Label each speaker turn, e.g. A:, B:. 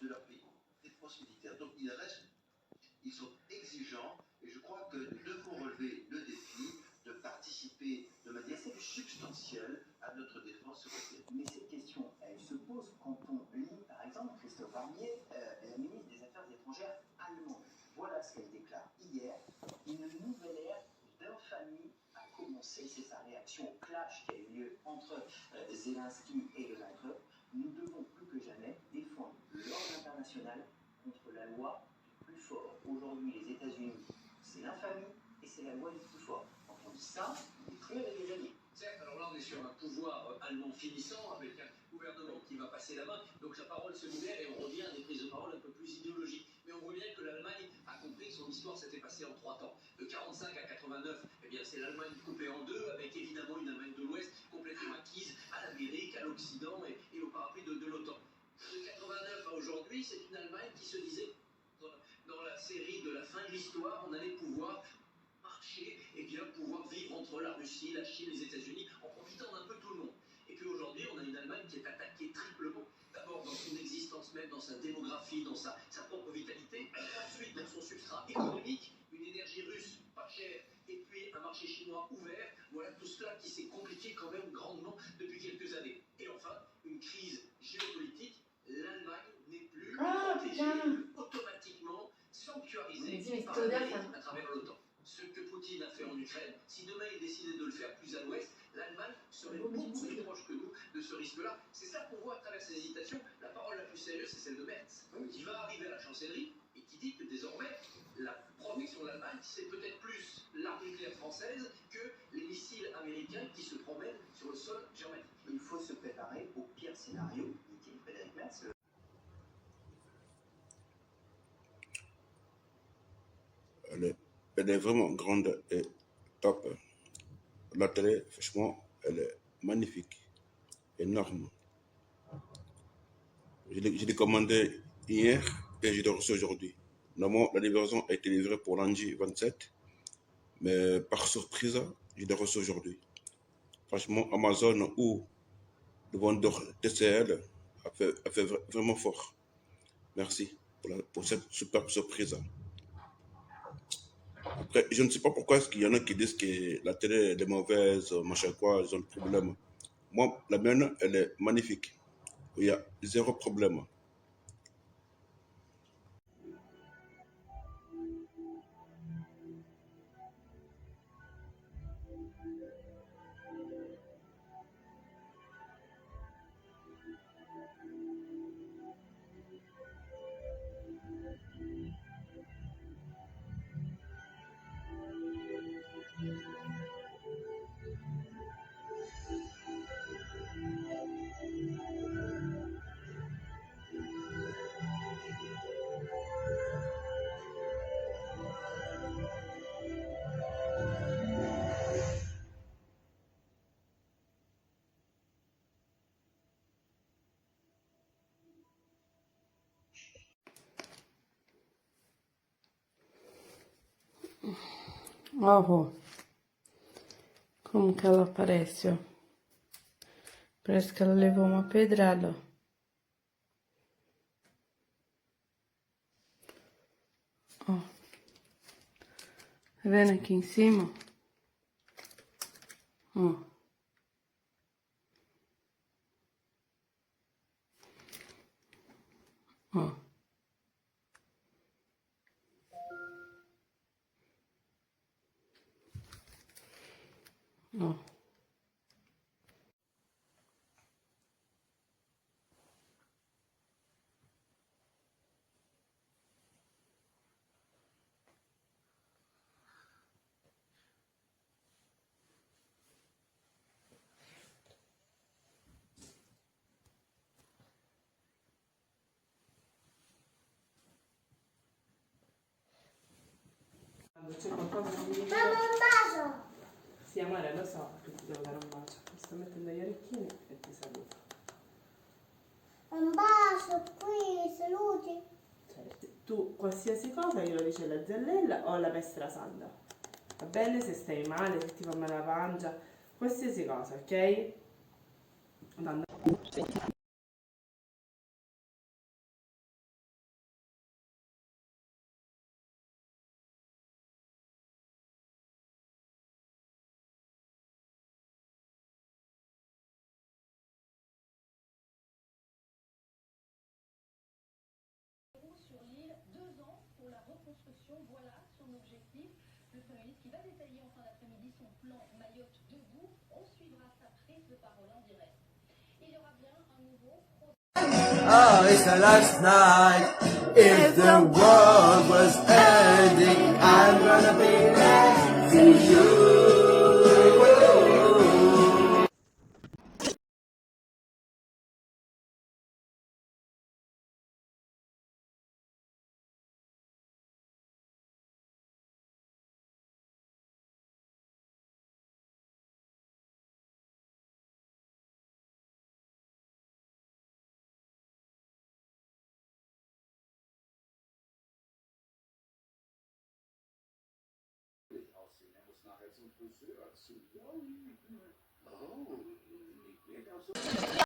A: de leur pays, des prosélytaires. Donc ils sont exigeants et je crois que nous devons relever le défi de participer de manière substantielle à notre défense européenne.
B: Mais cette question, elle se pose quand on lit, par exemple, Christophe Barbier, la ministre des Affaires étrangères allemande. Voilà ce qu'elle déclare hier. Une nouvelle ère d'infamie a commencé. C'est sa réaction au clash qui a eu lieu entre Zelensky et Donald Trump. Nous devons plus que jamais défendre l'ordre international contre la loi du plus fort. Aujourd'hui, les États-Unis, c'est l'infamie et c'est la loi du plus fort. Quand on dit ça, on est plus avec les alliés.
C: Certes, alors là on est sur un pouvoir allemand finissant, avec un gouvernement qui va passer la main, donc la parole se libère et on revient à des prises de parole un peu plus idéologiques. Mais on voit bien que l'Allemagne a compris que son histoire s'était passée en 3 temps. De 45 à 89, eh bien c'est l'Allemagne coupée en deux, avec évidemment une Allemagne de l'Ouest complètement acquise à l'Amérique, à l'Occident et au parapluie de l'OTAN. De 89 à aujourd'hui, c'est une Allemagne qui se disait, dans la série de la fin de l'histoire, on allait pouvoir marcher et bien pouvoir vivre entre la Russie, la Chine, les États-Unis, en profitant d'un peu tout le monde. Et puis aujourd'hui, on a une Allemagne qui est attaquée triplement. D'abord dans son existence même, dans sa démographie, dans sa propre vitalité. Ensuite, dans son substrat économique, une énergie russe pas chère, et puis un marché chinois ouvert. Voilà tout cela qui s'est compliqué quand même grandement depuis quelques années. Et enfin, une crise géopolitique. L'Allemagne n'est plus protégée, automatiquement sanctuarisée par l'Amérique à travers l'OTAN. Ce que Poutine a fait en Ukraine, si demain il décidait de le faire plus à l'ouest, l'Allemagne serait beaucoup plus proche que nous de ce risque-là. C'est ça qu'on voit à travers ces hésitations. La parole la plus sérieuse, c'est celle de Merz, qui va arriver à la chancellerie et qui dit que désormais, la protection de l'Allemagne, c'est peut-être plus l'arme nucléaire française que les missiles américains qui se promènent sur le sol germanique.
B: Il faut se préparer au pire scénario, dit-il Frédéric Merz.
D: Elle est vraiment grande et top. La télé, franchement, elle est magnifique, énorme. Je l'ai commandé hier et je l'ai reçu aujourd'hui. Normalement, la livraison a été livrée pour lundi 27, mais par surprise, je l'ai reçu aujourd'hui. Franchement, Amazon ou le vendeur TCL a fait vraiment fort. Merci pour cette superbe surprise. Après, je ne sais pas pourquoi est-ce qu'il y en a qui disent que la télé est mauvaise, machin quoi, ils ont des problèmes. Moi, la mienne, elle est magnifique. Il y a zéro problème.
E: Oh, como que ela parece, ó. Parece que ela levou uma pedrada, ó. Tá vendo aqui em cima? Ó. Ó. Ó.
F: C'è qualcosa che mi dice? Mamma, un bacio! Sì, amore, lo so che ti devo dare un bacio. Mi sto mettendo gli orecchini e ti saluto.
G: Un bacio qui, saluti.
F: Certo. Tu qualsiasi cosa glielo dici alla zellella o alla maestra Sandra. Va bene? Se stai male, se ti fa male la pancia, qualsiasi cosa, ok? Andando.
H: promotion. Voilà son objectif. Le Premier ministre qui va détailler en fin d'après-midi son plan Mayotte debout. On suivra sa prise de parole en direct. Il y aura bien un nouveau
I: Oh, it's the last night. If the world was ending, I'm gonna be next to you.
C: Muss nachher zum Friseur, zu Lolli. Oh, ich werde also